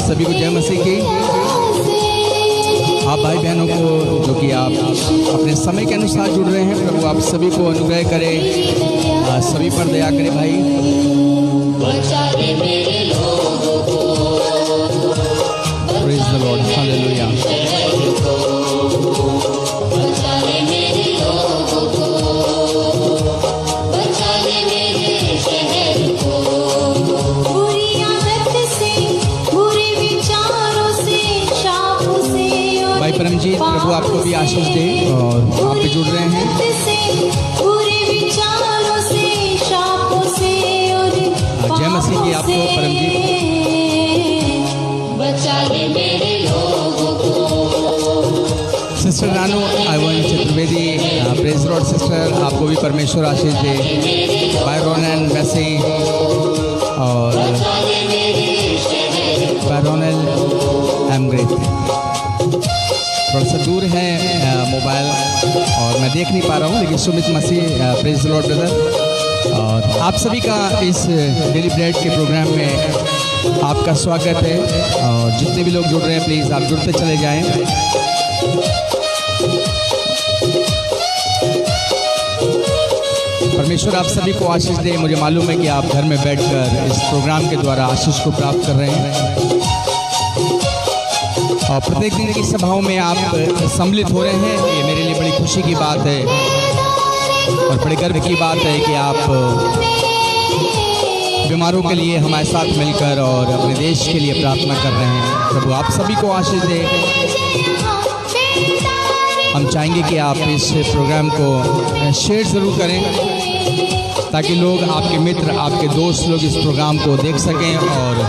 सभी को जय मसीह की। आप भाई बहनों को जो कि आप अपने समय के अनुसार जुड़ रहे हैं, प्रभु आप सभी को अनुग्रह करे, सभी पर दया करे भाई। Praise the Lord, hallelujah. भाई परमजीत, प्रभु आपको भी आशीष दे और आप भी जुड़ रहे हैं। जय मसीह की आपको Paramjeet. Sister Ranu Ivan Chaturvedi, praise lord sister, आपको भी परमेश्वर आशीष दे। बायरोनल वैसे और बायरोनल एम ग्रेट, थोड़ा सा दूर है मोबाइल और मैं देख नहीं पा रहा हूँ, लेकिन सुमित मसीह, प्रेज लॉर्ड ब्रदर। और आप सभी का इस डेली ब्रेड के प्रोग्राम में आपका स्वागत है। और जितने भी लोग जुड़ रहे हैं प्लीज़ आप जुड़ते चले जाएं। परमेश्वर आप सभी को आशीष दे। मुझे मालूम है कि आप घर में बैठकर इस प्रोग्राम के द्वारा आशीष को प्राप्त कर रहे हैं और प्रत्येक दिन की सभाओं में आप सम्मिलित हो रहे हैं। ये मेरे लिए बड़ी खुशी की बात है और बड़े गर्व की बात है कि आप बीमारों के लिए हमारे साथ मिलकर और अपने देश के लिए प्रार्थना कर रहे हैं। प्रभु आप सभी को आशीष दे। हम चाहेंगे कि आप इस प्रोग्राम को शेयर ज़रूर करें ताकि लोग, आपके मित्र, आपके दोस्त लोग इस प्रोग्राम को देख सकें और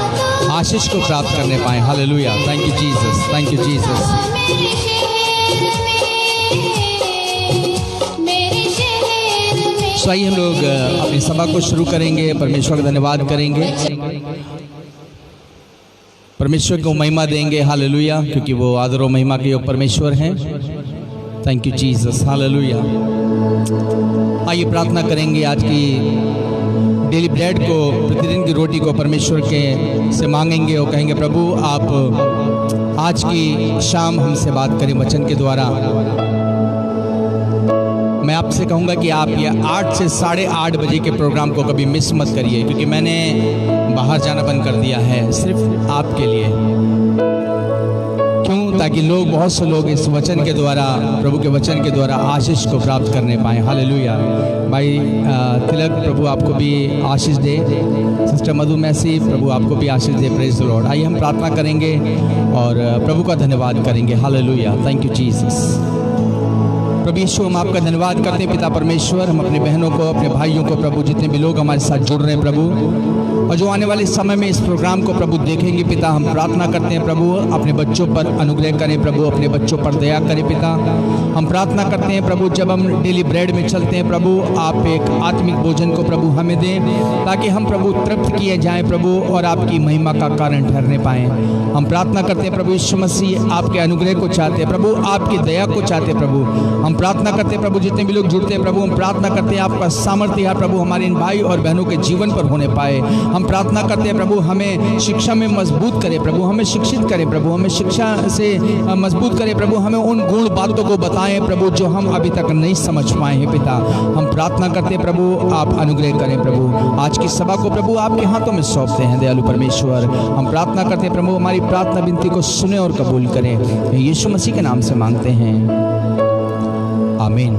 आशीष को प्राप्त करने पाएँ। Hallelujah, thank you Jesus, thank you Jesus. तो आइए हम लोग अपनी सभा को शुरू करेंगे, परमेश्वर का धन्यवाद करेंगे, परमेश्वर को महिमा देंगे। हालेलुया, क्योंकि वो आदर और महिमा के योग परमेश्वर हैं। Thank you Jesus, hallelujah. आइए प्रार्थना करेंगे। आज की डेली ब्रेड को, प्रतिदिन की रोटी को परमेश्वर के से मांगेंगे और कहेंगे प्रभु आप आज की शाम हमसे बात करें वचन के द्वारा। मैं आपसे कहूँगा कि आप ये 8 से 8:30 बजे के प्रोग्राम को कभी मिस मत करिए, क्योंकि मैंने बाहर जाना बंद कर दिया है सिर्फ आपके लिए। क्यों? ताकि लोग, बहुत से लोग इस वचन के द्वारा, प्रभु के वचन के द्वारा आशीष को प्राप्त करने पाएँ। हालेलुया। भाई तिलक, प्रभु आपको भी आशीष दे। सिस्टर मधु मैसी, प्रभु आपको भी आशीष दे। Praise the lord. आइए हम प्रार्थना करेंगे और प्रभु का धन्यवाद करेंगे। Hallelujah, thank you Jesus. प्रभु यीशु, हम आपका धन्यवाद करते हैं पिता परमेश्वर। हम अपने बहनों को, अपने भाइयों को, प्रभु जितने भी लोग हमारे साथ जुड़ रहे हैं प्रभु, और जो आने वाले समय में इस प्रोग्राम को प्रभु देखेंगे पिता, हम प्रार्थना करते हैं प्रभु अपने बच्चों पर अनुग्रह करें प्रभु, अपने बच्चों पर दया करें पिता। हम प्रार्थना करते हैं प्रभु जब हम डेली ब्रेड में चलते हैं प्रभु, आप एक आत्मिक भोजन को प्रभु हमें दें ताकि हम प्रभु तृप्त किए जाएँ प्रभु और आपकी महिमा का कारण ठहरने पाएँ। हम प्रार्थना करते हैं प्रभु यीशु मसीह, आपके अनुग्रह को चाहते हैं प्रभु, आपकी दया को चाहते हैं प्रभु। हम प्रार्थना करते हैं प्रभु जितने भी लोग जुड़ते हैं प्रभु, हम प्रार्थना करते हैं आपका सामर्थ्य है प्रभु हमारे इन भाई और बहनों के जीवन पर होने पाए। हम प्रार्थना करते हैं प्रभु हमें शिक्षा में मजबूत करें प्रभु, हमें शिक्षित करें प्रभु, हमें शिक्षा से मजबूत करें प्रभु, हमें उन गुण बातों को बताएं प्रभु जो हम अभी तक नहीं समझ पाए हैं पिता। हम प्रार्थना करते हैं प्रभु आप अनुग्रह करें प्रभु। आज की सभा को प्रभु आपके हाथों में सौंपते हैं दयालु परमेश्वर। हम प्रार्थना करते हैं प्रभु हमारी प्रार्थना विनती को सुने और कबूल करें। यीशु मसीह के नाम से मांगते हैं, आमीन।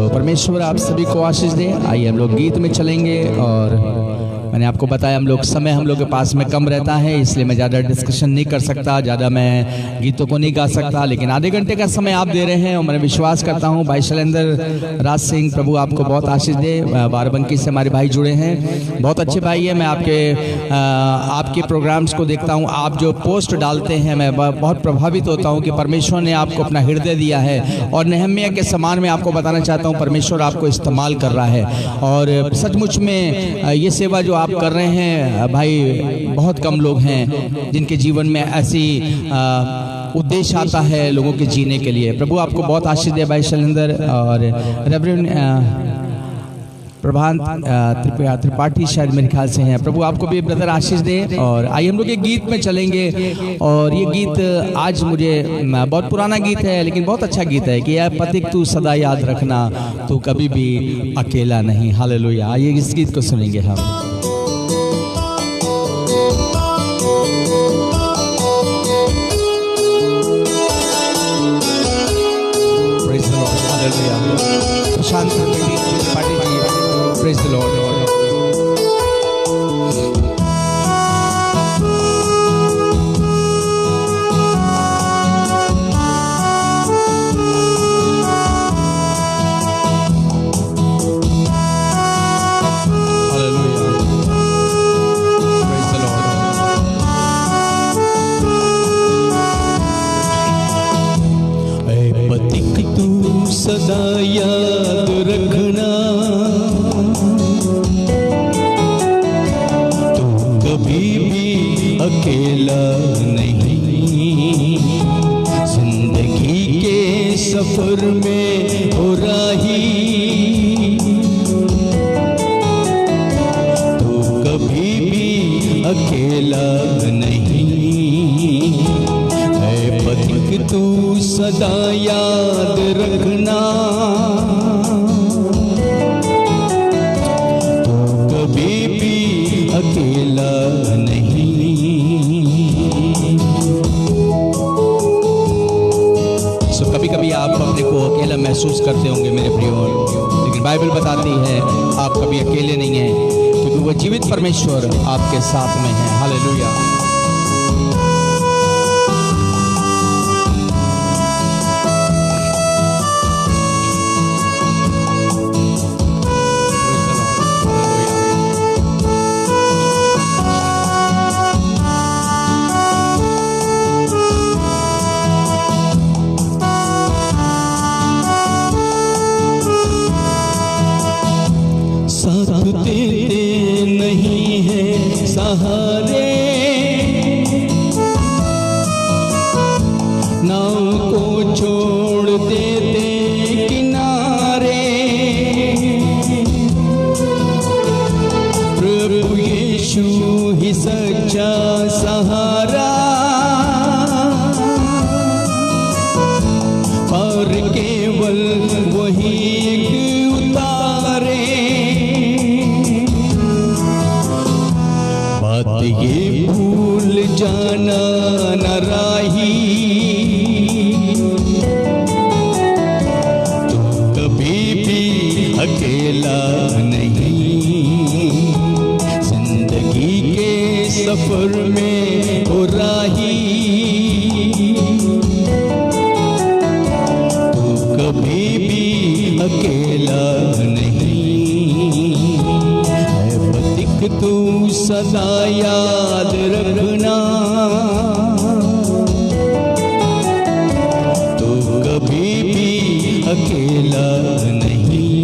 परमेश्वर आप सभी को आशीष दे। आइए हम लोग गीत में चलेंगे और मैंने आपको बताया हम लोग के पास में कम रहता है, इसलिए मैं ज़्यादा डिस्कशन नहीं कर सकता, ज़्यादा मैं गीतों को नहीं गा सकता, लेकिन आधे घंटे का समय आप दे रहे हैं और मैं विश्वास करता हूँ भाई शैलेंद्र राज सिंह, प्रभु आपको बहुत आशीष दे। बाराबंकी से हमारे भाई जुड़े हैं, बहुत अच्छे भाई है। मैं आपके प्रोग्राम्स को देखता हूँ, आप जो पोस्ट डालते हैं मैं बहुत प्रभावित होता हूँ कि परमेश्वर ने आपको अपना हृदय दिया है और नेहम्याह के समान में आपको बताना चाहता हूँ परमेश्वर आपको इस्तेमाल कर रहा है। और सचमुच में ये सेवा जो आप कर रहे हैं भाई, बहुत कम लोग हैं जिनके जीवन में ऐसी उद्देश्य आता है लोगों के जीने के लिए। प्रभु आपको बहुत आशीष दे भाई शैलेंद्र। और रेवरेंड प्रभात त्रिपाठी शायद मेरे ख्याल से हैं। प्रभु आपको भी ब्रदर आशीष दे। और आइए हम लोग एक गीत में चलेंगे। और ये गीत आज मुझे बहुत पुराना गीत है लेकिन बहुत अच्छा गीत है कि यार पथिक तू सदा याद रखना, तू कभी भी अकेला नहीं। हालेलुया। आइए इस गीत को सुनेंगे हम। शांत Tripathi ji, praise the Lord. सदा याद रखना, तू कभी भी अकेला नहीं। जिंदगी के सफर में हो राही, तू कभी भी अकेला नहीं। ऐ पथिक तू सदा याद रखना, तू कभी भी अकेला नहीं। सो कभी कभी आप अपने को अकेला महसूस करते होंगे मेरे प्रियो, लेकिन बाइबल बताती है आप कभी अकेले नहीं हैं, क्योंकि वो जीवित परमेश्वर आपके साथ में है। हालेलुया। तेरे नहीं है सहारे, नाव को छोड़ देते किनारे। प्रभु यीशु ही सच्चा सहारा, और केवल वही ये भूल जाना न राही, तू कभी भी अकेला नहीं। जिंदगी के सफर में हो राही, तू कभी भी अकेला नहीं। तू सदा याद रखना, तू कभी भी अकेला नहीं।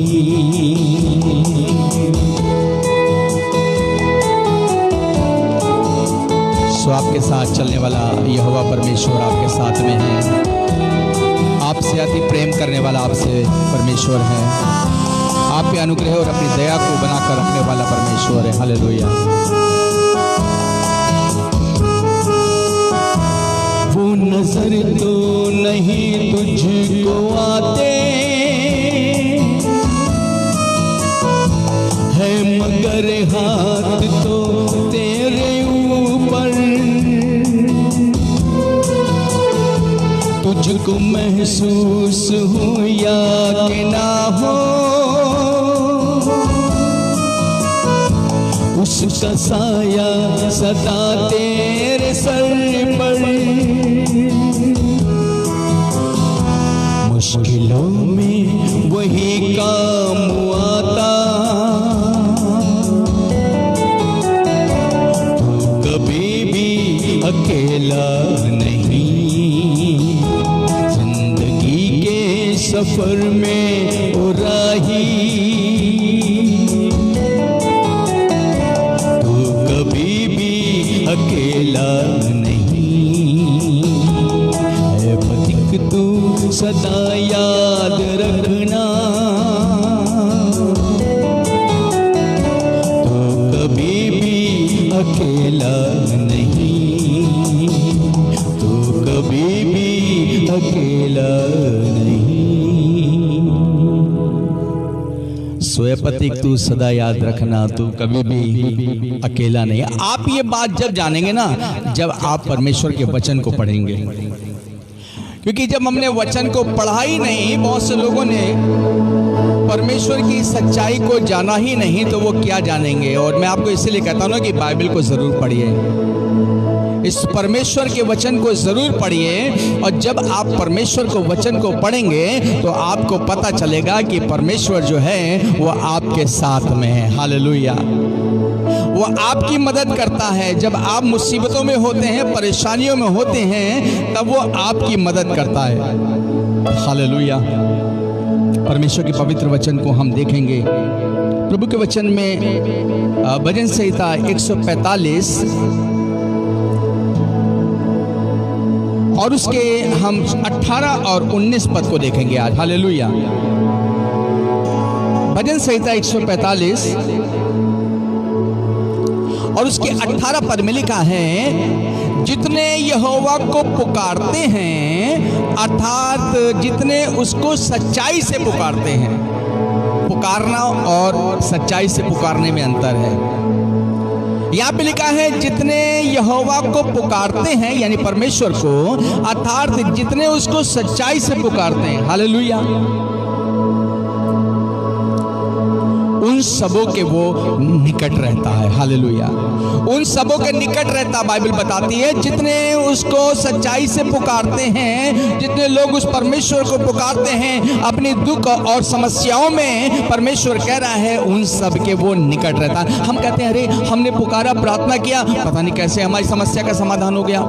सो आपके साथ चलने वाला यहोवा परमेश्वर आपके साथ में है। आपसे अति प्रेम करने वाला आपसे परमेश्वर है। आप पे अनुग्रह और अपनी दया को बनाकर रखने वाला परमेश्वर है। हालेलुया। वो नजर तो नहीं तुझको आते है, मगर हाथ तो तेरे ऊपर। तुझको महसूस हो या कि ना हो, उसका साया सदा तेरे सर पर। मुश्किलों में वही काम आता, तू कभी भी अकेला नहीं। जिंदगी के सफर में हो राही, अकेला नहीं। है पथिक तू सदा याद रखना, अकेला नहीं, तू कभी भी अकेला नहीं। स्वयपतिक तू सदा याद रखना, तू कभी भी अकेला नहीं। आप ये बात जब जानेंगे ना, जब आप परमेश्वर के वचन को पढ़ेंगे। क्योंकि जब हमने वचन को पढ़ा ही नहीं, बहुत से लोगों ने परमेश्वर की सच्चाई को जाना ही नहीं, तो वो क्या जानेंगे। और मैं आपको इसलिए कहता हूँ ना कि बाइबल को जरूर पढ़िए, इस परमेश्वर के वचन को जरूर पढ़िए। और जब आप परमेश्वर को वचन को पढ़ेंगे तो आपको पता चलेगा कि परमेश्वर जो है वो आपके साथ में है। हालेलुया। वो आपकी मदद करता है। जब आप मुसीबतों में होते हैं, परेशानियों में होते हैं, तब वो आपकी मदद करता है। हालेलुया। परमेश्वर के पवित्र वचन को हम देखेंगे। प्रभु के वचन में भजन संहिता 145 और उसके हम 18 और 19 पद को देखेंगे आज। हालेलुया। भजन संहिता 145 और उसके 18 पद में लिखा है, जितने यहोवा को पुकारते हैं, अर्थात जितने उसको सच्चाई से पुकारते हैं। पुकारना और सच्चाई से पुकारने में अंतर है। यहाँ पे लिखा है जितने यहोवा को पुकारते हैं, यानी परमेश्वर को, अर्थात जितने उसको सच्चाई से पुकारते हैं। हालेलुया। उन सबों के वो निकट रहता है। हालेलुया। उन सबों के निकट रहता, बाइबल बताती है, जितने उसको सच्चाई से पुकारते हैं। जितने लोग उस परमेश्वर को पुकारते हैं अपनी दुख और समस्याओं में, परमेश्वर कह रहा है उन सब के वो निकट रहता है। हम कहते हैं अरे हमने पुकारा, प्रार्थना किया, पता नहीं कैसे हमारी समस्या का समाधान हो गया।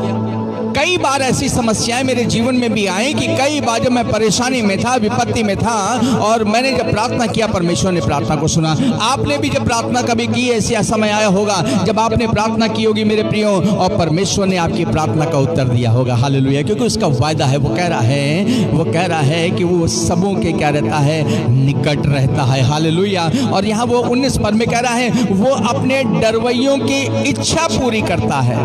कई बार ऐसी समस्याएं मेरे जीवन में भी आई कि कई बार जब मैं परेशानी में था, विपत्ति में था, और मैंने जब प्रार्थना किया, परमेश्वर ने प्रार्थना को सुना। आपने भी जब प्रार्थना कभी की, ऐसा समय आया होगा जब आपने प्रार्थना की होगी मेरे प्रियो, और परमेश्वर ने आपकी प्रार्थना का उत्तर दिया होगा। हालेलुया। क्योंकि उसका वायदा है, वो कह रहा है कि वो सबों के क्या रहता है, निकट रहता है। हालेलुया। और यहाँ वो 19 पद में कह रहा है, वो अपने डरवैयों की इच्छा पूरी करता है।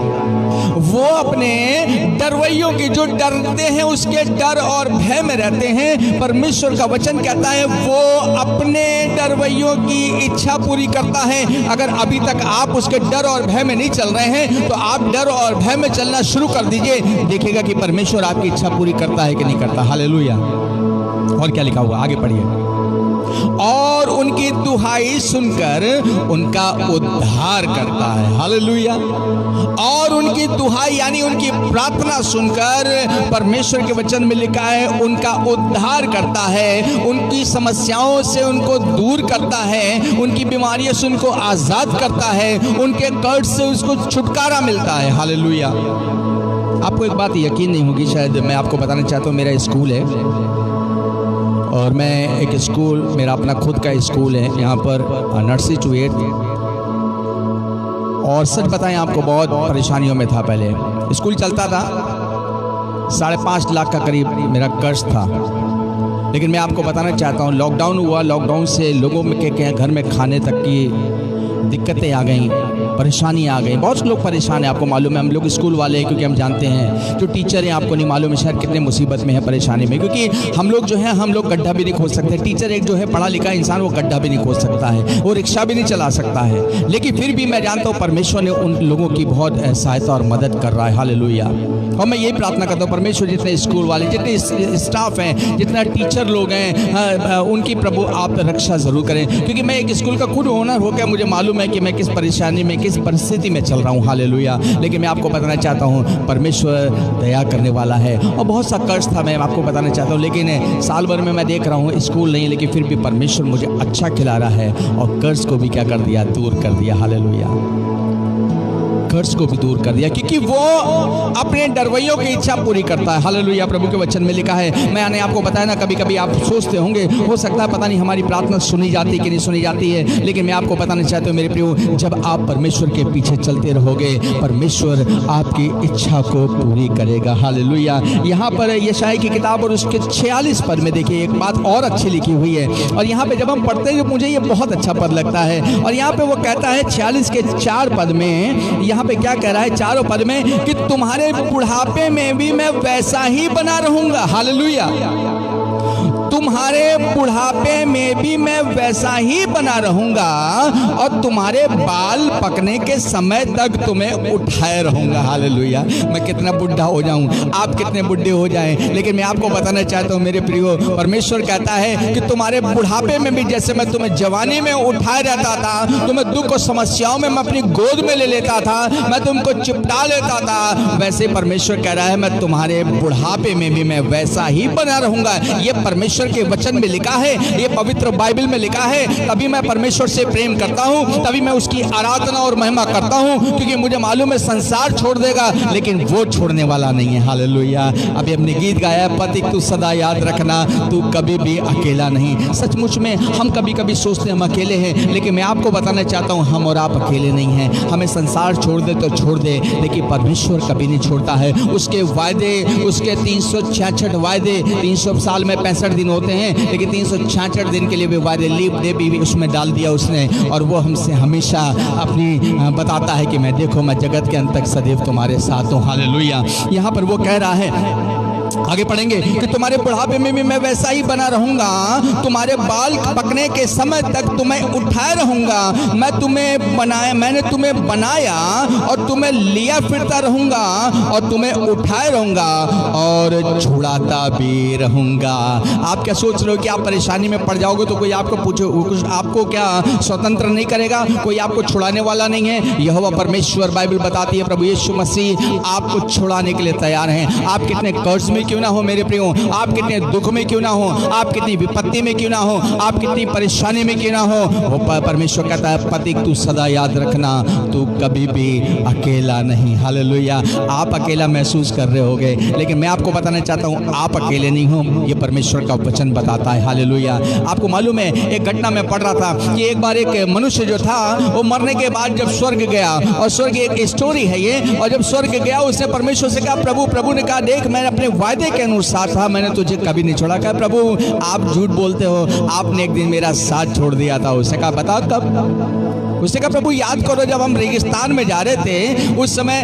वो अपने डरवैयों की, जो डरते हैं उसके डर और भय में रहते हैं, परमेश्वर का वचन कहता है वो अपने डरवैयों की इच्छा पूरी करता है। अगर अभी तक आप उसके डर और भय में नहीं चल रहे हैं, तो आप डर और भय में चलना शुरू कर दीजिए, देखिएगा कि परमेश्वर आपकी इच्छा पूरी करता है कि नहीं करता। हालेलुया। और क्या लिखा हुआ, आगे पढ़िए। और उनकी दुहाई सुनकर उनका उद्धार करता है। हालेलुया। और उनकी दुहाई यानी उनकी प्रार्थना सुनकर, परमेश्वर के वचन में लिखा है, उनका उद्धार करता है। उनकी समस्याओं से उनको दूर करता है, उनकी बीमारियों से उनको आजाद करता है, उनके कर्ज से उसको छुटकारा मिलता है। हालेलुया। आपको एक बात यकीन नहीं होगी, शायद मैं आपको बताना चाहता हूँ। मेरा स्कूल है और मैं एक स्कूल, मेरा अपना खुद का स्कूल है यहाँ पर, नर्सरी टू 8। और सच बताएं आपको, बहुत परेशानियों में था। पहले स्कूल चलता था, 5.5 लाख का करीब मेरा कर्ज था। लेकिन मैं आपको बताना चाहता हूँ, लॉकडाउन हुआ, लॉकडाउन से लोगों के घर में खाने तक की दिक्कतें आ गई, परेशानी आ गई। बहुत लोग परेशान हैं, आपको मालूम है। हम लोग स्कूल वाले हैं, क्योंकि हम जानते हैं। जो टीचर हैं, आपको नहीं मालूम है शायद कितने मुसीबत में है, परेशानी में। क्योंकि हम लोग जो है, हम लोग गड्ढा भी नहीं खोद सकते। टीचर एक जो है पढ़ा लिखा इंसान, वो गड्ढा भी नहीं खोद सकता है, वो रिक्शा भी नहीं चला सकता है। लेकिन फिर भी मैं जानता हूँ परमेश्वर ने उन लोगों की बहुत सहायता और मदद कर रहा है। हालेलुया। और मैं यही प्रार्थना करता हूँ, परमेश्वर जितने स्कूल वाले, जितने स्टाफ हैं, जितना टीचर लोग हैं, उनकी प्रभु आप रक्षा ज़रूर करें। क्योंकि मैं एक स्कूल का खुद ओनर होकर मुझे मालूम है कि मैं किस परेशानी में, किस परिस्थिति में चल रहा हूँ। हालेलुया। लेकिन मैं आपको बताना चाहता हूँ, परमेश्वर दया करने वाला है। और बहुत सा कर्ज था, मैं आपको बताना चाहता हूँ। लेकिन साल भर में मैं देख रहा हूँ, स्कूल नहीं, लेकिन फिर भी परमेश्वर मुझे अच्छा खिला रहा है, और कर्ज को भी क्या कर दिया, दूर कर दिया। हालेलुया। कर्ज को भी दूर कर दिया, क्योंकि वो अपने डरवैयों की इच्छा पूरी करता है। हालेलुया। प्रभु के वचन में लिखा है, मैंने आपको बताया ना, कभी कभी आप सोचते होंगे हो सकता है पता नहीं हमारी प्रार्थना सुनी जाती कि नहीं सुनी जाती है, लेकिन मैं आपको बताना चाहता हूँ मेरे प्रियो, जब आप परमेश्वर के पीछे चलते रहोगे परमेश्वर आपकी इच्छा को पूरी करेगा। हालेलुया। यहाँ पर यशायाह की किताब और उसके 46 पद में देखिए एक बात और अच्छी लिखी हुई है, और यहाँ पे जब हम पढ़ते हैं मुझे ये बहुत अच्छा पद लगता है। और यहाँ पे वो कहता है 46 के 4 पद में, यहाँ पे क्या कह रहा है चारों पद में, कि तुम्हारे बुढ़ापे में भी मैं वैसा ही बना रहूंगा। हालेलुया। तुम्हारे बुढ़ापे में भी मैं वैसा ही बना रहूंगा और तुम्हारे बाल पकने के समय तक तुम्हें उठाए रहूंगा। हालेलुया। मैं कितना बुढ़ा हो जाऊं, आप कितने बुढ़े हो जाएं, लेकिन मैं आपको बताना चाहता हूं मेरे प्रियो, परमेश्वर कहता है कि तुम्हारे बुढ़ापे में भी जैसे मैं तुम्हें जवानी में उठाए रहता था, तुम्हें दुख और समस्याओं में मैं अपनी गोद में ले लेता था, मैं तुमको चिपटा लेता था, वैसे परमेश्वर कह रहा है मैं तुम्हारे बुढ़ापे में भी मैं वैसा ही बना रहूंगा। ये परमेश्वर के वचन में लिखा है, ये पवित्र बाइबल में लिखा है। तभी मैं परमेश्वर से प्रेम करता हूं, तभी मैं उसकी आराधना और महिमा करता हूं, क्योंकि मुझे मालूम है संसार छोड़ देगा लेकिन वो छोड़ने वाला नहीं है। हालेलुया। अभी हमने गीत गाया, पति तू सदा याद रखना, तू कभी भी अकेला नहीं। सचमुच में हम कभी कभी सोचते हैं हम अकेले हैं, लेकिन मैं आपको बताना चाहता हूं हम और आप अकेले नहीं हैं। हमें संसार छोड़ दे तो छोड़ दे, लेकिन परमेश्वर कभी नहीं छोड़ता है। उसके वायदे, उसके 366 वायदे, 300 साल में 65 दिन होते हैं, लेकिन 366 दिन के लिए भी वायदे लीप डे भी उसमें डाल दिया उसने, और वो हमसे हमेशा अपनी बताता है कि मैं देखो मैं जगत के अंत तक सदैव तुम्हारे साथ हूँ। हालेलुया। यहाँ पर वो कह रहा है, आगे पढ़ेंगे, कि तुम्हारे बुढ़ापे में भी मैं वैसा ही बना रहूंगा, तुम्हारे बाल पकने के समय तक तुम्हें उठाए रहूंगा, मैंने तुम्हें बनाया और तुम्हें लिया फिरता रहूंगा और तुम्हें उठाए रहूंगा और छुड़ाता भी रहूंगा। आप क्या सोच रहे हो कि आप परेशानी में पड़ जाओगे तो कोई आपको पूछो, कुछ आपको क्या स्वतंत्र नहीं करेगा, कोई आपको छुड़ाने वाला नहीं है। यहोवा परमेश्वर बाइबल बताती है, प्रभु यीशु मसीह आपको छुड़ाने के लिए तैयार हैं। आप कितने कर्ज में क्यों ना हो मेरे प्रियो, आप कितने दुख में क्यों ना हो, आप कितनी विपत्ति में क्यों ना हो, आप कितनी परेशानी में क्यों ना हो, वो परमेश्वर कहता है पति तू सदा याद रखना, तू कभी भी अकेला नहीं। हालेलुया। आप अकेला महसूस कर रहे होगे, लेकिन मैं आपको बताना चाहता हूँ आप अकेले नहीं हो, ये परमेश्वर का वचन बताता है। हालेलुया। आपको मालूम है एक घटना में पढ़ रहा था कि एक बार एक मनुष्य जो था वो मरने के बाद जब स्वर्ग गया, और स्वर्ग एक स्टोरी है ये, और जब स्वर्ग गया उसने परमेश्वर से कहा प्रभु ने कहा देख मैं अपने वायदे के अनुसार था, मैंने तुझे कभी नहीं छोड़ा। कहा प्रभु आप झूठ बोलते हो, आपने एक दिन मेरा साथ छोड़ दिया था। उसने कहा बताओ कब? उसने कहा प्रभु याद करो जब हम रेगिस्तान में जा रहे थे उस समय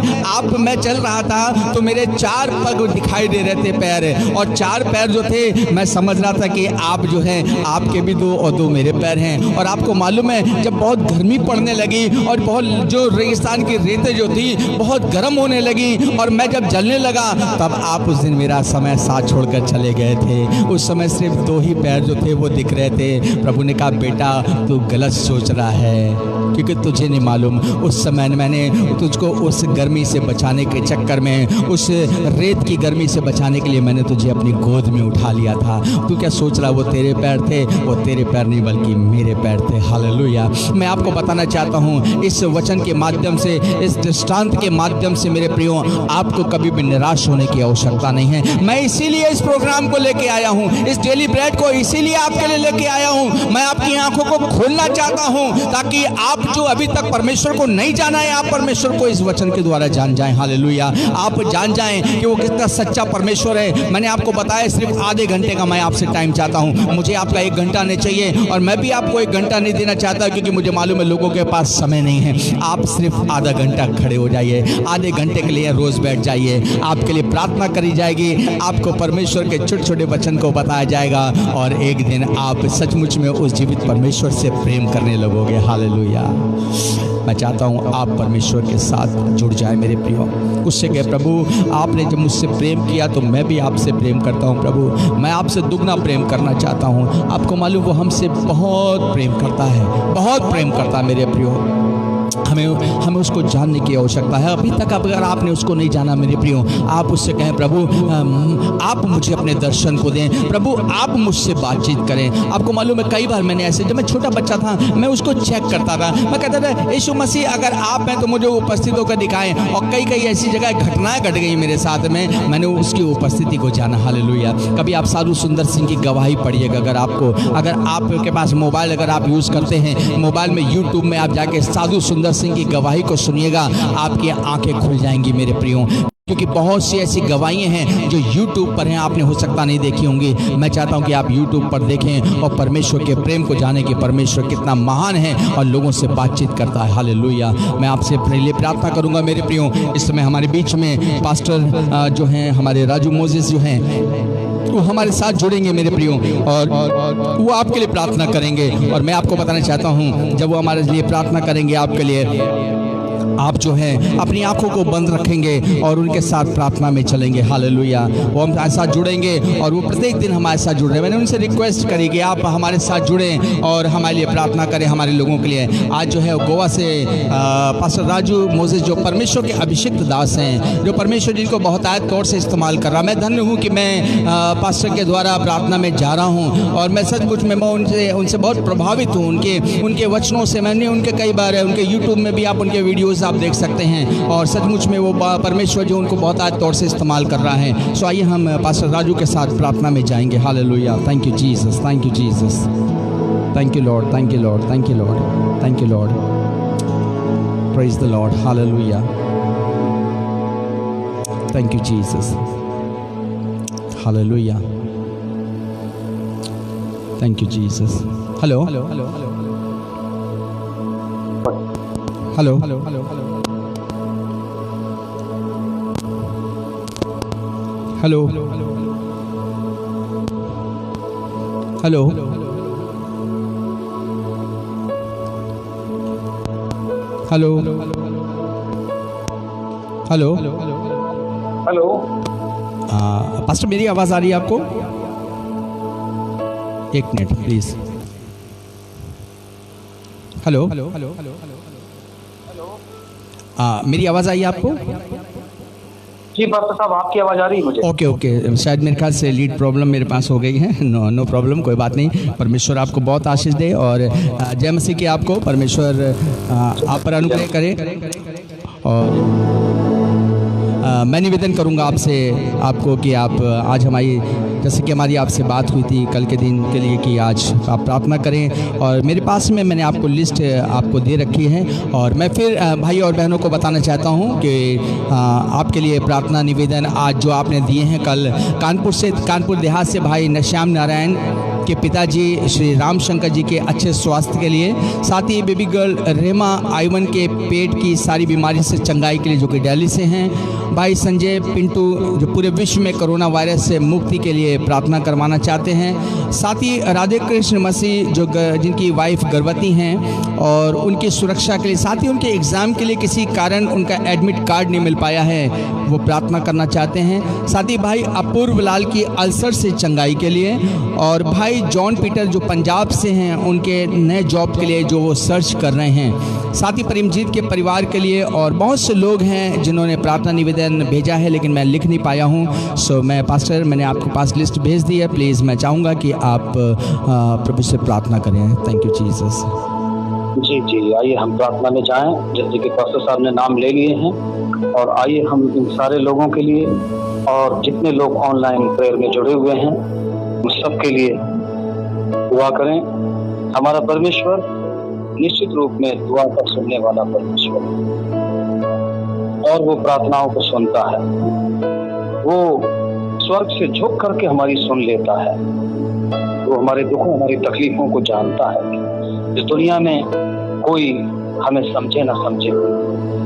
मैं चल रहा था तो मेरे 4 पग दिखाई दे रहे थे पैर, और 4 पैर जो थे मैं समझ रहा था कि आप जो हैं आपके भी 2 और 2 मेरे पैर हैं। और आपको मालूम है जब बहुत गर्मी पड़ने लगी और बहुत जो रेगिस्तान की रेतें जो थी बहुत गर्म होने लगी और मैं जब जलने लगा, तब आप उस दिन मेरा समय साथ छोड़कर चले गए थे। उस समय सिर्फ 2 ही पैर जो थे वो दिख रहे थे। प्रभु ने कहा बेटा तू गलत सोच रहा है, क्योंकि तुझे नहीं मालूम उस समय मैंने तुझको उस गर्मी से बचाने के चक्कर में, उस रेत की गर्मी से बचाने के लिए मैंने तुझे अपनी गोद में उठा लिया था। तू क्या सोच रहा वो तेरे पैर थे? वो तेरे पैर नहीं बल्कि मेरे पैर थे। हालेलुया। मैं आपको बताना चाहता हूँ इस वचन के माध्यम से, इस दृष्टांत के माध्यम से मेरे प्रियो, आपको कभी भी निराश होने की आवश्यकता नहीं है। मैं इसीलिए इस प्रोग्राम को लेके आया हूँ, इस डेली ब्रेड को इसीलिए आपके लिए लेके आया हूँ। मैं आपकी आंखों को खोलना चाहता हूँ ताकि आप जो अभी तक परमेश्वर को नहीं जाना है, आप परमेश्वर को इस वचन के द्वारा जान जाएं। हालेलुया। आप जान जाएं कि वो कितना सच्चा परमेश्वर है। मैंने आपको बताया सिर्फ आधे घंटे का मैं आपसे टाइम चाहता हूं। मुझे आपका 1 घंटा नहीं चाहिए और मैं भी आपको 1 घंटा नहीं देना चाहता, क्योंकि मुझे मालूम है लोगों के पास समय नहीं है। आप सिर्फ आधा घंटा खड़े हो जाइए, आधे घंटे के लिए रोज बैठ जाइए, आपके लिए प्रार्थना करी जाएगी, आपको परमेश्वर के छोटे छोटे वचन को बताया जाएगा और एक दिन आप सचमुच में उस जीवित परमेश्वर से प्रेम करने लगोगे। हालेलुया। मैं चाहता हूँ आप परमेश्वर के साथ जुड़ जाए मेरे प्रियो। उससे कहे प्रभु आपने जब मुझसे प्रेम किया तो मैं भी आपसे प्रेम करता हूँ। प्रभु मैं आपसे दुगना प्रेम करना चाहता हूँ। आपको मालूम वो हमसे बहुत प्रेम करता है, बहुत प्रेम करता है मेरे प्रियो। हमें उसको जानने की आवश्यकता है। अभी तक अगर आपने उसको नहीं जाना मेरे प्रियो, आप उससे कहें प्रभु आप मुझे अपने दर्शन को दें, प्रभु आप मुझसे बातचीत करें। आपको मालूम है कई बार मैंने ऐसे, जब मैं छोटा बच्चा था मैं उसको चेक करता था, मैं कहता था यीशु मसीह अगर आप हैं तो मुझे उपस्थित होकर दिखाएं। और कई कई ऐसी जगह घटनाएं घट गई मेरे साथ में, मैंने उसकी उपस्थिति को जाना। हालेलुया। कभी आप साधु सुंदर सिंह की गवाही पढ़िएगा। अगर आपके पास मोबाइल अगर आप यूज़ करते हैं, मोबाइल में यूट्यूब में आप जाके साधु सुंदर सिंह की गवाही को सुनिएगा, आपकी आंखें खुल जाएंगी मेरे प्रियो। क्योंकि बहुत सी ऐसी गवाहियाँ हैं जो YouTube पर हैं, आपने हो सकता नहीं देखी होंगी। मैं चाहता हूं कि आप YouTube पर देखें और परमेश्वर के प्रेम को जानें कि परमेश्वर कितना महान है और लोगों से बातचीत करता है। हालेलुया। मैं आपसे अपने लिए प्रार्थना करूंगा मेरे प्रियो। इस समय हमारे बीच में पास्टर जो हैं हमारे राजू मोजेस जो हैं वो हमारे साथ जुड़ेंगे मेरे प्रियो, और वो आपके लिए प्रार्थना करेंगे। और मैं आपको बताना चाहता हूँ, जब वो हमारे लिए प्रार्थना करेंगे आपके लिए, आप जो है अपनी आंखों को बंद रखेंगे और उनके साथ प्रार्थना में चलेंगे। हालेलुया। वो हमारे साथ जुड़ेंगे और वो प्रत्येक दिन हमारे साथ जुड़ रहे हैं। मैंने उनसे रिक्वेस्ट करी कि आप हमारे साथ जुड़ें और हमारे लिए प्रार्थना करें, हमारे लोगों के लिए। आज जो है गोवा से पास्टर राजू मोजेस जो परमेश्वर के अभिषिक्त दास हैं, जो परमेश्वर जिनको बहुत आयत तौर से इस्तेमाल कर रहा। मैं धन्य हूँ कि मैं पास्टर के द्वारा प्रार्थना में जा रहा हूँ, और मैं सचमुच में उनसे बहुत प्रभावित हूँ। उनके वचनों से मैंने उनके कई बार उनके यूट्यूब में भी आप उनके वीडियोज़ आप देख सकते हैं, और सचमुच में वो परमेश्वर जो उनको बहुत आयत तौर से इस्तेमाल कर रहा है। सो आइए हम पास्टर राजू के साथ प्रार्थना में जाएंगे। Hallelujah. Thank you Jesus, thank you Jesus, thank you Lord, thank you Lord, thank you Lord, thank you Lord, praise the Lord. Hallelujah. Thank you Jesus. Hallelujah. Thank you Jesus. Hello hello hello hello hello hello hello hello hello hello hello. Pastor मेरी आवाज़ आ रही है आपको? एक minute please. Hello hello hello hello मेरी आवाज़ आई आपको? जी pastor साहब, आपकी आवाज़ आ रही है मुझे। ओके ओके, शायद मेरे ख्याल से लीड प्रॉब्लम मेरे पास हो गई है। नो प्रॉब्लम, कोई बात नहीं। परमेश्वर आपको बहुत आशीष दे और जय मसीह की आपको परमेश्वर आप पर अनुग्रह करे। और मैं निवेदन करूंगा आपको कि आप आज हमारी, जैसे कि हमारी आपसे बात हुई थी कल के दिन के लिए, कि आज आप प्रार्थना करें। और मेरे पास में मैंने आपको लिस्ट आपको दे रखी है, और मैं फिर भाई और बहनों को बताना चाहता हूं कि आपके लिए प्रार्थना निवेदन आज जो आपने दिए हैं कल कानपुर देहात से भाई नश्याम नारायण के पिताजी श्री राम शंकर जी के अच्छे स्वास्थ्य के लिए, साथ ही बेबी गर्ल रेमा आइवन के पेट की सारी बीमारी से चंगाई के लिए जो कि दिल्ली से हैं, भाई संजय पिंटू जो पूरे विश्व में कोरोना वायरस से मुक्ति के लिए प्रार्थना करवाना चाहते हैं, साथ ही राधे कृष्ण मसीह जो जिनकी वाइफ गर्भवती हैं और उनकी सुरक्षा के लिए, साथ ही उनके एग्ज़ाम के लिए किसी कारण उनका एडमिट कार्ड नहीं मिल पाया है, वो प्रार्थना करना चाहते हैं। साथ ही भाई अपूर्व लाल की अल्सर से चंगाई के लिए, और भाई जॉन पीटर जो पंजाब से हैं उनके नए जॉब के लिए जो वो सर्च कर रहे हैं, साथ ही प्रेमजीत के परिवार के लिए, और बहुत से लोग हैं जिन्होंने प्रार्थना निवेदन भेजा है लेकिन मैं लिख नहीं पाया हूँ। सो मैं पास्टर, मैंने आपके पास लिस्ट भेज दी है। प्लीज़ मैं चाहूँगा कि आप प्रभु से प्रार्थना करें। Thank you Jesus. जी, आइए हम प्रार्थना में जाएं, जैसे कि पास्टर साहब ने नाम ले लिए हैं, और आइए हम इन सारे लोगों के लिए और जितने लोग ऑनलाइन प्रेयर में जुड़े हुए हैं उन सब के लिए दुआ करें। हमारा परमेश्वर निश्चित रूप में दुआ का सुनने वाला परमेश्वर है, और वो प्रार्थनाओं को सुनता है। वो स्वर्ग से झुक करके हमारी सुन लेता है। वो हमारे दुखों, हमारी तकलीफों को जानता है। इस दुनिया में कोई हमें समझे ना समझे,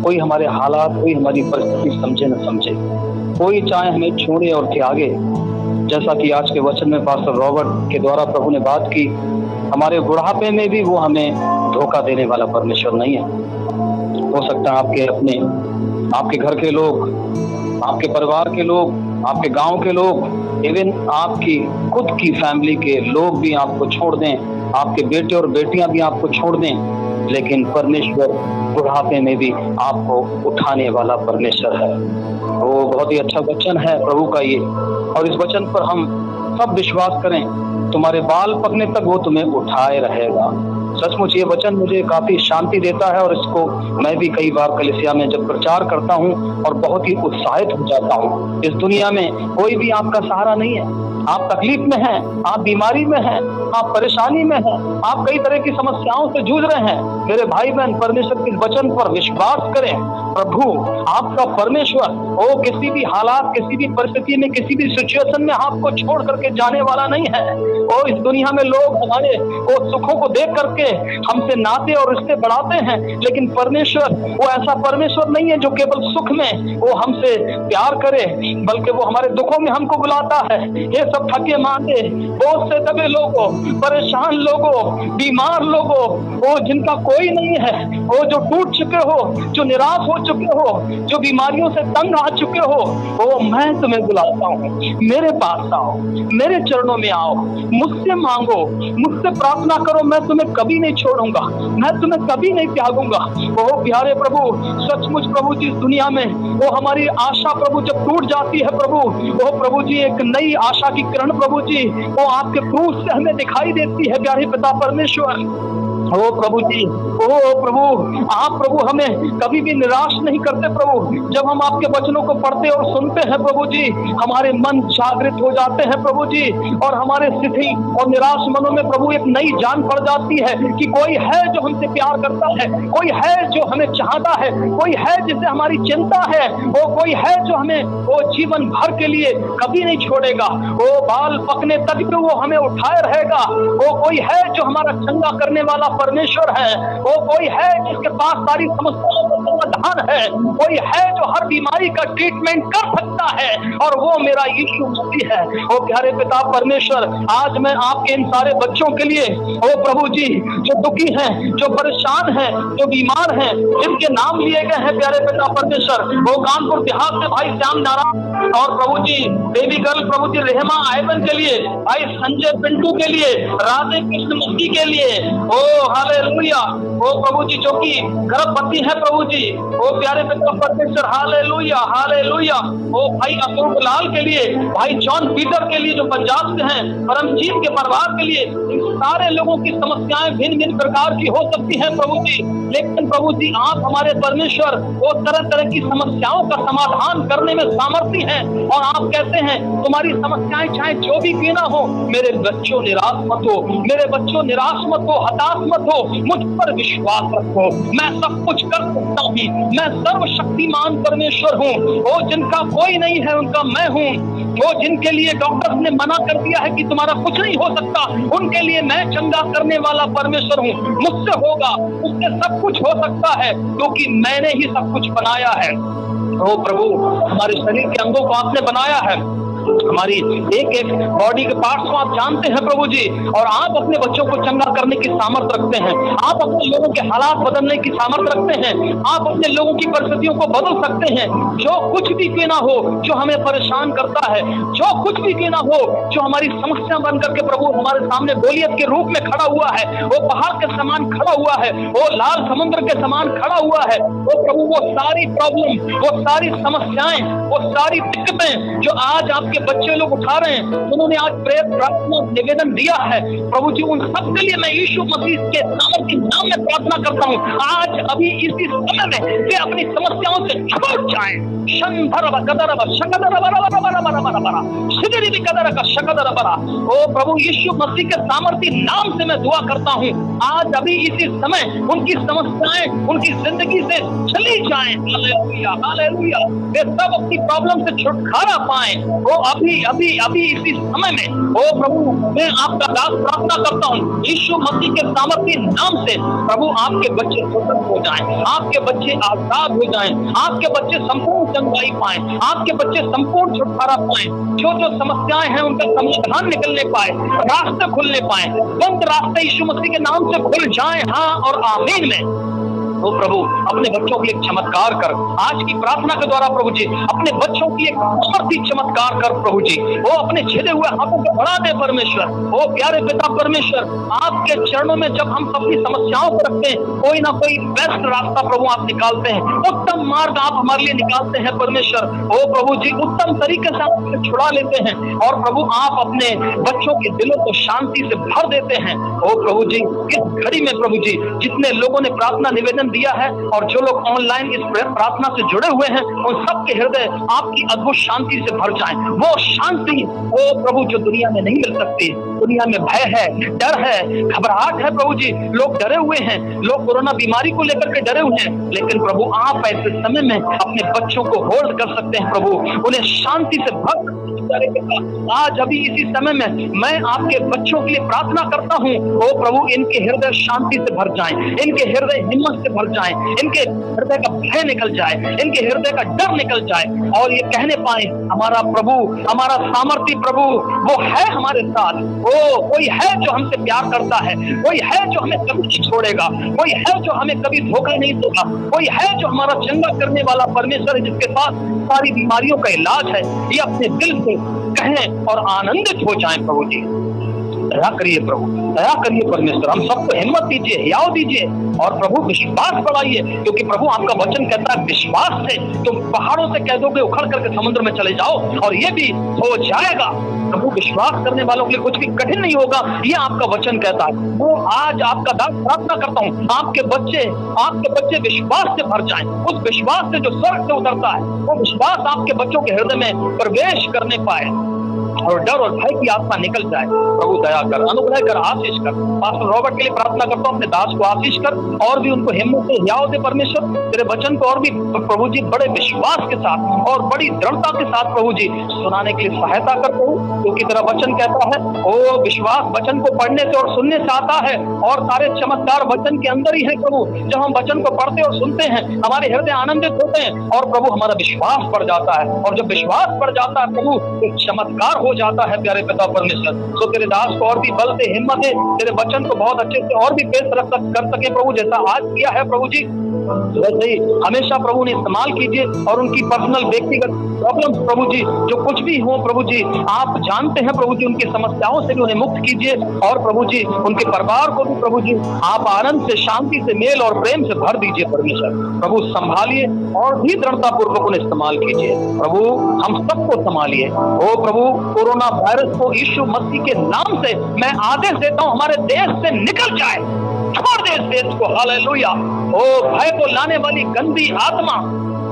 कोई हमारे हालात, कोई हमारी परिस्थिति समझे ना समझे, कोई चाहे हमें छोड़े और त्यागे, जैसा कि आज के वचन में पास्टर रॉबर्ट के द्वारा प्रभु ने बात की, हमारे बुढ़ापे में भी वो हमें धोखा देने वाला परमेश्वर नहीं है। हो सकता है आपके घर के लोग, आपके परिवार के लोग, आपके गांव के लोग, इवन आपकी खुद की फैमिली के लोग भी आपको छोड़ दें, आपके बेटे और बेटियां भी आपको छोड़ दें, लेकिन परमेश्वर बुढ़ापे में भी आपको उठाने वाला परमेश्वर है। वो बहुत ही अच्छा वचन है प्रभु का ये, और इस वचन पर हम सब विश्वास करें। तुम्हारे बाल पकने तक वो तुम्हें उठाए रहेगा। सचमुच ये वचन मुझे काफी शांति देता है, और इसको मैं भी कई बार कलीसिया में जब प्रचार करता हूँ और बहुत ही उत्साहित हो जाता हूँ। इस दुनिया में कोई भी आपका सहारा नहीं है। आप तकलीफ में हैं, आप बीमारी में हैं, आप परेशानी में हैं, आप कई तरह की समस्याओं से जूझ रहे हैं। मेरे भाई बहन, परमेश्वर के वचन पर विश्वास करें। प्रभु आपका परमेश्वर वो किसी भी हालात, किसी भी परिस्थिति में, किसी भी सिचुएशन में आपको छोड़ करके जाने वाला नहीं है। वो इस दुनिया में लोग हमारे वो सुखों को देख करके हमसे नाते और रिश्ते बढ़ाते हैं, लेकिन परमेश्वर वो ऐसा परमेश्वर नहीं है जो केवल सुख में वो हमसे प्यार करे, बल्कि वो हमारे दुखों में हमको बुलाता है। ये सब थके मांदे, बहुत से दबे लोगों, परेशान लोगों, बीमार लोगों, वो जिनका कोई नहीं है, वो जो टूट चुके हो, जो निराश हो चुके हो, जो बीमारियों से तंग आ चुके हो, वो मैं तुम्हें बुलाता हूँ। मेरे पास आओ, मेरे चरणों में आओ, मुझसे मांगो, मुझसे प्रार्थना करो। मैं तुम्हें कभी नहीं छोड़ूंगा, मैं तुम्हें कभी नहीं त्यागूंगा। ओ प्यारे प्रभु, सचमुच प्रभु जी, इस दुनिया में वो हमारी आशा प्रभु जब टूट जाती है प्रभु, वो प्रभु जी एक नई आशा की किरण प्रभु जी वो आपके क्रूस से हमें दिखाई देती है। प्यारे पिता परमेश्वर, ओ प्रभु जी, ओ प्रभु, आप प्रभु हमें कभी भी निराश नहीं करते प्रभु। जब हम आपके वचनों को पढ़ते और सुनते हैं प्रभु जी, हमारे मन जागृत हो जाते हैं प्रभु जी, और हमारे स्थिति और निराश मनों में प्रभु एक नई जान पड़ जाती है कि कोई है जो हमसे प्यार करता है, कोई है जो हमें चाहता है, कोई है जिसे हमारी चिंता है, वो कोई है जो हमें वो जीवन भर के लिए कभी नहीं छोड़ेगा। वो बाल पकने तक भी वो हमें उठाए रहेगा। वो कोई है जो हमारा चंगा करने वाला परमेश्वर है। वो कोई है जिसके पास सारी समस्याओं का समाधान है। कोई है जो हर बीमारी का ट्रीटमेंट कर सकता है, और वो मेरा यीशु मसीह है। ओ प्यारे पिता परमेश्वर, आज मैं आपके इन सारे बच्चों के लिए, ओ प्रभु जी, जो दुखी हैं, जो परेशान हैं, जो बीमार हैं, जिनके नाम लिए गए हैं प्यारे पिता परमेश्वर, वो कानपुर देहात से भाई श्याम नारायण, और प्रभु जी बेबी गर्ल प्रभु जी रेहमा आयबन के लिए, भाई संजय पिंटू के लिए, राधे कृष्ण मुक्ति के लिए, ओ हालेलुया, ओ प्रभु जी जो कि गर्भवती है प्रभु जी, ओ प्यारे पिता परमेश्वर, हालेलुया हालेलुया। ओ भाई अशोक लाल के लिए, भाई जॉन पीटर के लिए जो पंजाब से हैं, परमजीत के परिवार के लिए, इन सारे लोगों की समस्याएं भिन्न भिन्न प्रकार की हो सकती हैं प्रभु जी, लेकिन प्रभु जी आप हमारे परमेश्वर वो तरह तरह की समस्याओं का समाधान करने में सामर्थ्य हैं। और आप कहते हैं तुम्हारी समस्याएं चाहे जो भी क्यों ना हो, मेरे बच्चों निराश मत हो, मेरे बच्चों निराश मत हो, हताश मत हो, मुझ पर विश्वास रखो। मैं सब कुछ कर सकता हूँ, मैं सर्वशक्तिमान परमेश्वर हूँ। वो जिनका कोई नहीं है उनका मैं हूँ। वो जिनके लिए डॉक्टर ने मना कर दिया है कि तुम्हारा कुछ नहीं हो सकता, उनके लिए मैं चंगा करने वाला परमेश्वर हूँ। मुझसे होगा, मुझसे सब कुछ हो सकता है, क्योंकि मैंने ही सब कुछ बनाया है। ओ प्रभु, हमारे शरीर के अंगों को आपने बनाया है, हमारी एक एक बॉडी के पार्ट्स को आप जानते हैं प्रभु जी, और आप अपने बच्चों को चंगा करने की सामर्थ्य रखते हैं। आप अपने लोगों के हालात बदलने की सामर्थ्य रखते हैं। आप अपने लोगों की परिस्थितियों को बदल सकते हैं। जो कुछ भी क्यों ना हो जो हमें परेशान करता है, जो कुछ भी क्यों ना हो जो हमारी समस्या बनकर के प्रभु हमारे सामने गोलियत के रूप में खड़ा हुआ है, वो पहाड़ के समान खड़ा हुआ है, वो लाल समुद्र के समान खड़ा हुआ है, वो प्रभु वो सारी प्रॉब्लम, वो सारी समस्याएं, वो सारी दिक्कतें जो आज आपके बच्चे लोग उठा रहे हैं, उन्होंने आज प्रेयर प्रार्थना निवेदन दिया है प्रभु जी, उन सब के लिए मैं यीशु मसीह के नाम में प्रार्थना करता हूँ। आज अभी इसी समय में वे अपनी समस्याओं से छूट जाएं। ओ प्रभु यीशु मसीह के सामर्थी नाम से मैं दुआ करता हूँ, आज अभी इसी समय उनकी समस्याएं उनकी जिंदगी से चली जाएं। Hallelujah hallelujah. वे सब अपनी प्रॉब्लम से छुटकारा पाएं। वो अभी इसी समय में ओ प्रभु मैं आपका दास प्रार्थना करता हूँ, यीशु मसीह के सामर्थी नाम से प्रभु आपके बच्चे स्वतंत्र हो जाएं, आपके बच्चे आजाद हो जाएं, आपके बच्चे संपूर्ण चंगाई पाएं, आपके बच्चे संपूर्ण छुटकारा पाएं। जो जो समस्याएं हैं उनका समाधान निकलने पाए, रास्ते खुलने पाए, बंद रास्ते यीशु मसीह के नाम से खुल जाएं। हाँ और आमीन में। ओ प्रभु अपने बच्चों के लिए चमत्कार कर, आज की प्रार्थना के द्वारा प्रभु जी अपने बच्चों के लिए बहुत ही चमत्कार कर प्रभु जी। वो अपने छेदे हुए हाथों को बढ़ा दे परमेश्वर। ओ प्यारे पिता परमेश्वर, आपके चरणों में जब हम अपनी समस्याओं को रखते हैं, कोई ना कोई बेस्ट रास्ता प्रभु आप निकालते हैं, उत्तम मार्ग आप हमारे लिए निकालते हैं परमेश्वर। ओ प्रभु जी उत्तम तरीके से आप छुड़ा लेते हैं और प्रभु आप अपने बच्चों के दिलों को शांति से भर देते हैं। ओ प्रभु जी इस घड़ी में प्रभु जी जितने लोगों ने प्रार्थना निवेदन दिया है और जो लोग ऑनलाइन इस प्रार्थना से जुड़े हुए हैं, उन सबके हृदय आपकी अद्भुत शांति से भर जाएं। वो शांति ओ प्रभु जो दुनिया में नहीं मिल सकती। दुनिया में भय है, डर है, घबराहट है प्रभु जी, लोग डरे हुए हैं, लोग कोरोना बीमारी को लेकर के डरे हुए हैं, लेकिन प्रभु आप ऐसे समय में अपने बच्चों को होल्ड कर सकते हैं प्रभु, उन्हें शांति से भर। आज अभी इसी समय में मैं आपके बच्चों के लिए प्रार्थना करता हूँ। ओ प्रभु इनके हृदय शांति से भर जाएं, इनके हृदय हिम्मत से भर जाएं, इनके हृदय का भय निकल जाए, इनके हृदय का डर निकल जाए और ये कहने पाए हमारा प्रभु, हमारा सामर्थी प्रभु वो है हमारे साथ। ओ कोई है जो हमसे प्यार करता है, कोई है जो हमें कभी नहीं छोड़ेगा, कोई है जो हमें कभी धोखा नहीं देगा, कोई है जो हमारा चंगा करने वाला परमेश्वर है, जिसके पास सारी बीमारियों का इलाज है। ये अपने दिल से कहें और आनंदित हो जाएं प्रभु जी। दया करिए प्रभु, दया करिए परमेश्वर, हम सबको हिम्मत दीजिए, हियाव दीजिए और प्रभु विश्वास बढ़ाइए, क्योंकि प्रभु आपका वचन कहता है विश्वास से तुम पहाड़ों से कह दोगे उखड़ करके समुद्र में चले जाओ और ये भी हो जाएगा। प्रभु विश्वास करने वालों के लिए कुछ भी कठिन नहीं होगा, ये आपका वचन कहता है। वो आज आपका दास प्रार्थना करता हूँ आपके बच्चे विश्वास से भर जाएं, उस विश्वास से जो स्वर्ग से उतरता है, वो विश्वास आपके बच्चों के हृदय में प्रवेश करने पाए और डर और भय की आत्मा निकल जाए। प्रभु दया कर, अनुग्रह कर, आशीष कर। पास्टर रॉबर्ट के लिए प्रार्थना करता हूँ, अपने दास को आशीष कर और भी उनको हिम्मत से हियाव दे परमेश्वर, तेरे वचन को और भी प्रभु जी बड़े विश्वास के साथ और बड़ी दृढ़ता के साथ प्रभु जी सुनाने के लिए सहायता कर प्रभु, क्योंकि तेरा वचन कहता है ओ विश्वास वचन को पढ़ने से और सुनने से आता है और सारे चमत्कार वचन के अंदर ही है प्रभु। जब हम वचन को पढ़ते और सुनते हैं हमारे हृदय आनंदित होते हैं और प्रभु हमारा विश्वास बढ़ जाता है और जब विश्वास बढ़ जाता है प्रभु तो चमत्कार हो जाता है प्यारे पिता परमेश्वर। तो तेरे दास को और भी बल से, हिम्मत है, तेरे वचन को बहुत अच्छे से और भी पेश कर सके प्रभु, जैसा आज किया है प्रभु जी वैसे ही हमेशा प्रभु ने इस्तेमाल कीजिए और उनकी पर्सनल व्यक्तिगत प्रॉब्लम प्रभु जी जो कुछ भी हो प्रभु जी आप जानते हैं प्रभु जी, उनकी समस्याओं से भी उन्हें मुक्त कीजिए और प्रभु जी उनके परिवार को भी प्रभु जी आप आनंद से, शांति से, मेल और प्रेम से भर दीजिए परमेश्वर। प्रभु संभालिए और भी दृढ़ता पूर्वक उन्हें इस्तेमाल कीजिए प्रभु, हम सबको संभालिए। ओ प्रभु कोरोना वायरस को यीशु मसीह के नाम से मैं आदेश देता हूँ हमारे देश से निकल जाए, छोड़ दे इस देश को। हालेलुया। ओ भय को लाने वाली गंदी आत्मा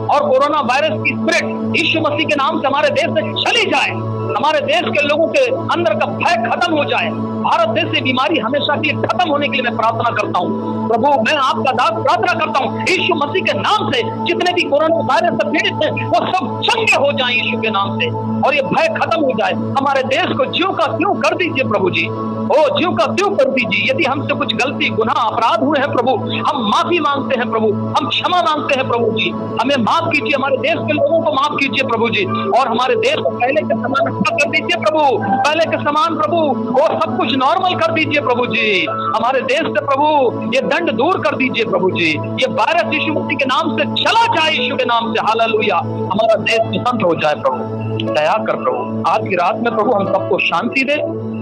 और कोरोना वायरस की स्पिरिट यीशु मसीह के नाम से हमारे देश से चली जाए, हमारे देश के लोगों के अंदर का भय खत्म हो जाए, भारत देश से बीमारी हमेशा के लिए खत्म होने के लिए मैं प्रार्थना करता हूँ प्रभु। मैं आपका दास प्रार्थना करता हूँ यीशु मसीह के नाम से जितने भी कोरोना वायरस से पीड़ित हैं वो सब चंगे हो जाएं यीशु के नाम से और ये भय खत्म हो जाए। हमारे देश को ज्यों का त्यों कर दीजिए प्रभु जी, ओ ज्यों का त्यों कर दीजिए। यदि हमसे कुछ गलती, गुनाह, अपराध हुए हैं प्रभु, हम माफी मांगते हैं प्रभु, हम क्षमा मांगते हैं प्रभु जी, हमें माफ कीजिए, हमारे देश के लोगों को माफ कीजिए प्रभु जी और हमारे देश को पहले के समान कर दीजिए प्रभु, पहले के समान प्रभु और सब कुछ नॉर्मल कर दीजिए प्रभु जी। हमारे देश से प्रभु ये दंड दूर कर दीजिए प्रभु जी, ये वायरस यीशु मसीह के नाम से चला जाए यीशु के नाम से। हालेलुया। हमारा देश शांत हो जाए प्रभु, दया कर प्रभु। आज की रात में प्रभु हम सबको शांति दे,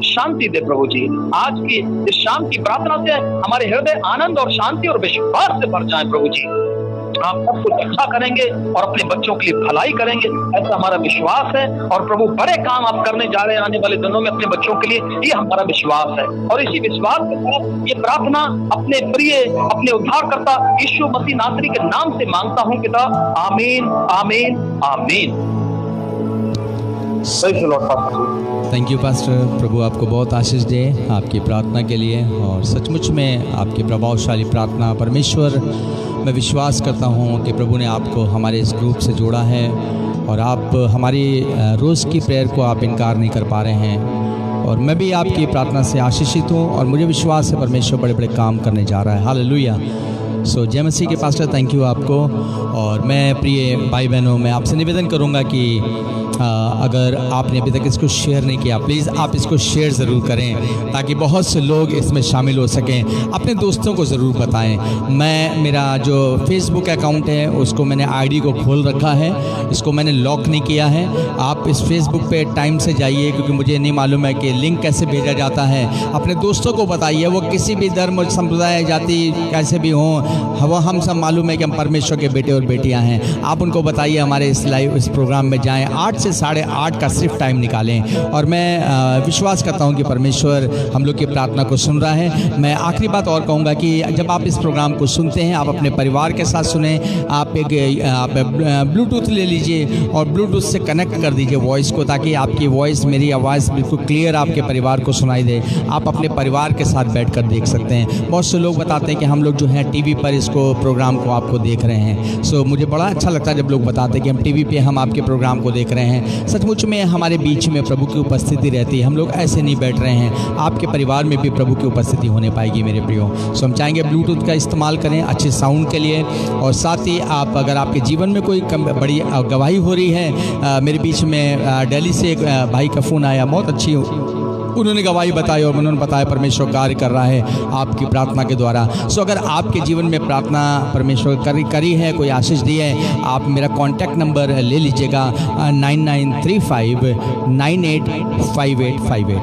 शांति दे प्रभु जी। आज की इस शाम की प्रार्थना से हमारे हृदय आनंद और शांति और विश्वास से भर जाए प्रभु जी। आप सब कुछ अच्छा करेंगे और अपने बच्चों के लिए भलाई करेंगे, ऐसा हमारा विश्वास है और प्रभु बड़े काम आप करने जा रहे हैं आने वाले दिनों में अपने बच्चों के लिए, ये हमारा विश्वास है। और इसी विश्वास के साथ ये प्रार्थना अपने प्रिय, अपने उद्धारकर्ता यीशु मसीह नासरी के नाम से मांगता हूँ पिता। आमीन, आमीन, आमीन। थैंक यू पास्टर, प्रभु आपको बहुत आशीष दे आपकी प्रार्थना के लिए और सचमुच में आपकी प्रभावशाली प्रार्थना परमेश्वर, मैं विश्वास करता हूँ कि प्रभु ने आपको हमारे इस ग्रुप से जोड़ा है और आप हमारी रोज़ की प्रेयर को आप इनकार नहीं कर पा रहे हैं और मैं भी आपकी प्रार्थना से आशीषित हूँ और मुझे विश्वास है परमेश्वर बड़े बड़े काम करने जा रहा है। हालेलुया। सो जय मसीह के पास्टर, थैंक यू आपको। और मैं प्रिय भाई बहनों, मैं आपसे निवेदन करूंगा कि अगर आपने अभी तक इसको शेयर नहीं किया, प्लीज़ आप इसको शेयर ज़रूर करें ताकि बहुत से लोग इसमें शामिल हो सकें। अपने दोस्तों को ज़रूर बताएं। मेरा जो फेसबुक अकाउंट है उसको मैंने आईडी को खोल रखा है, इसको मैंने लॉक नहीं किया है। आप इस फेसबुक पे टाइम से जाइए, क्योंकि मुझे नहीं मालूम है कि लिंक कैसे भेजा जाता है। अपने दोस्तों को बताइए, वो किसी भी धर्म संप्रदाय जाति कैसे भी हों, वो हम सब मालूम है कि हम परमेश्वर के बेटे और बेटियां हैं। आप उनको बताइए हमारे इस प्रोग्राम में जाएं, 8 से 8:30 का सिर्फ टाइम निकालें। और मैं विश्वास करता हूं कि परमेश्वर हम लोग की प्रार्थना को सुन रहा है। मैं आखिरी बात और कहूँगा कि जब आप इस प्रोग्राम को सुनते हैं, आप अपने परिवार के साथ सुने। आप ब्लूटूथ ले लीजिए और ब्लूटूथ से कनेक्ट कर दीजिए वॉइस को, ताकि आपकी वॉइस, मेरी आवाज़ बिल्कुल क्लियर आपके परिवार को सुनाई दे। आप अपने परिवार के साथ बैठकर देख सकते हैं। बहुत से लोग बताते हैं कि हम लोग जो हैं टीवी पर इसको प्रोग्राम को आपको देख रहे हैं। सो मुझे बड़ा अच्छा लगता है जब लोग बताते हैं कि हम टीवी पे हम आपके प्रोग्राम को देख रहे हैं। सचमुच में हमारे बीच में प्रभु की उपस्थिति रहती है। हम लोग ऐसे नहीं बैठ रहे हैं, आपके परिवार में भी प्रभु की उपस्थिति होने पाएगी मेरे प्रियो। सो हम चाहेंगे ब्लूटूथ का इस्तेमाल करें अच्छे साउंड के लिए। और साथ ही आप, अगर आपके जीवन में कोई बड़ी गवाही हो रही है, मेरे बीच में दिल्ली से एक भाई का फ़ोन आया, बहुत अच्छी उन्होंने गवाही बताई और उन्होंने बताया परमेश्वर कार्य कर रहा है आपकी प्रार्थना के द्वारा। सो अगर आपके जीवन में प्रार्थना परमेश्वर करी है, कोई आशीष दी है, आप मेरा कॉन्टैक्ट नंबर ले लीजिएगा 9935985858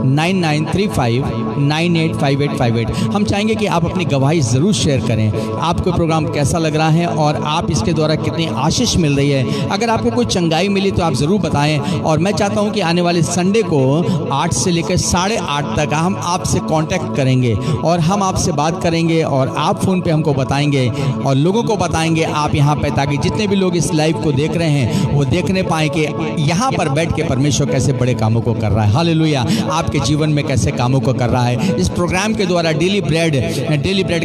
9935985858। हम चाहेंगे कि आप अपनी गवाही ज़रूर शेयर करें। आपको प्रोग्राम कैसा लग रहा है और आप इसके द्वारा कितनी आशीष मिल रही है। अगर आपको कोई चंगाई मिली तो आप ज़रूर बताएं। और मैं चाहता हूं कि आने वाले संडे को 8 से लेकर 8:30 तक हम आपसे कांटेक्ट करेंगे और हम आपसे बात करेंगे और आप फ़ोन पे हमको बताएंगे और लोगों को बताएंगे आप यहाँ पे, ताकि जितने भी लोग इस लाइव को देख रहे हैं वो देखने पाएँ कि यहाँ पर बैठ के परमेश्वर कैसे बड़े कामों को कर रहा है। हालेलुया। आपके जीवन में कैसे कामों को कर रहा है। इस प्रोग्राम के द्वारा डेली ब्रेड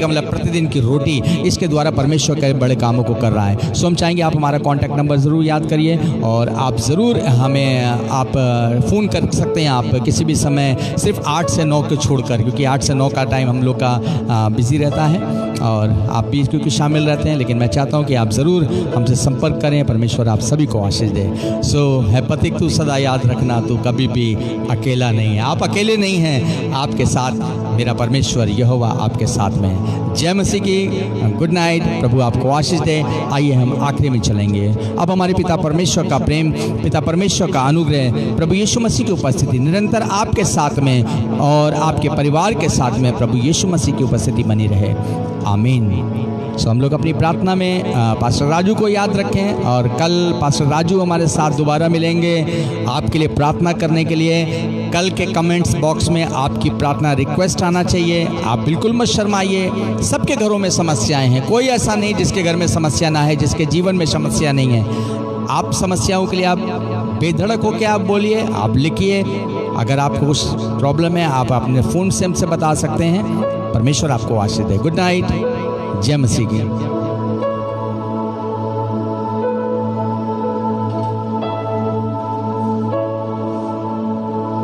का मतलब प्रतिदिन की रोटी, इसके द्वारा परमेश्वर के बड़े कामों को कर रहा है। सो हम चाहेंगे आप हमारा कॉन्टैक्ट नंबर ज़रूर याद करिए और आप ज़रूर हमें आप फ़ोन कर सकते हैं आप किसी भी समय, सिर्फ 8 से 9 को छोड़कर, क्योंकि 8 से 9 का टाइम हम लोग का बिज़ी रहता है और आप भी क्योंकि शामिल रहते हैं। लेकिन मैं चाहता हूँ कि आप ज़रूर हमसे संपर्क करें। परमेश्वर आप सभी को आशीष दे। सो है पथिक, तू सदा याद रखना, तू कभी भी अकेला नहीं है। आप अकेले नहीं हैं, आपके साथ मेरा परमेश्वर यहोवा आपके साथ में है। जय मसीह की। Good night. प्रभु आपको आशीष दे। आइए हम आखिरी में चलेंगे। अब हमारे पिता परमेश्वर का प्रेम, पिता परमेश्वर का अनुग्रह, प्रभु यीशु मसीह की उपस्थिति निरंतर आपके साथ में और आपके परिवार के साथ में प्रभु यीशु मसीह की उपस्थिति बनी रहे। आमीन। सो हम लोग अपनी प्रार्थना में पास्टर राजू को याद रखें और कल पास्टर राजू हमारे साथ दोबारा मिलेंगे आपके लिए प्रार्थना करने के लिए। कल के कमेंट्स बॉक्स में आपकी प्रार्थना रिक्वेस्ट आना चाहिए। आप बिल्कुल मत शर्माइए। सबके घरों में समस्याएं हैं, कोई ऐसा नहीं जिसके घर में समस्या ना है, जिसके जीवन में समस्या नहीं है। आप समस्याओं के लिए आप बेधड़क होकर आप बोलिए, आप लिखिए। अगर आपको कुछ प्रॉब्लम है आप अपने फ़ोन से हमसे बता सकते हैं। परमेश्वर आपको आशीष दे। Good night. जय मसीह की।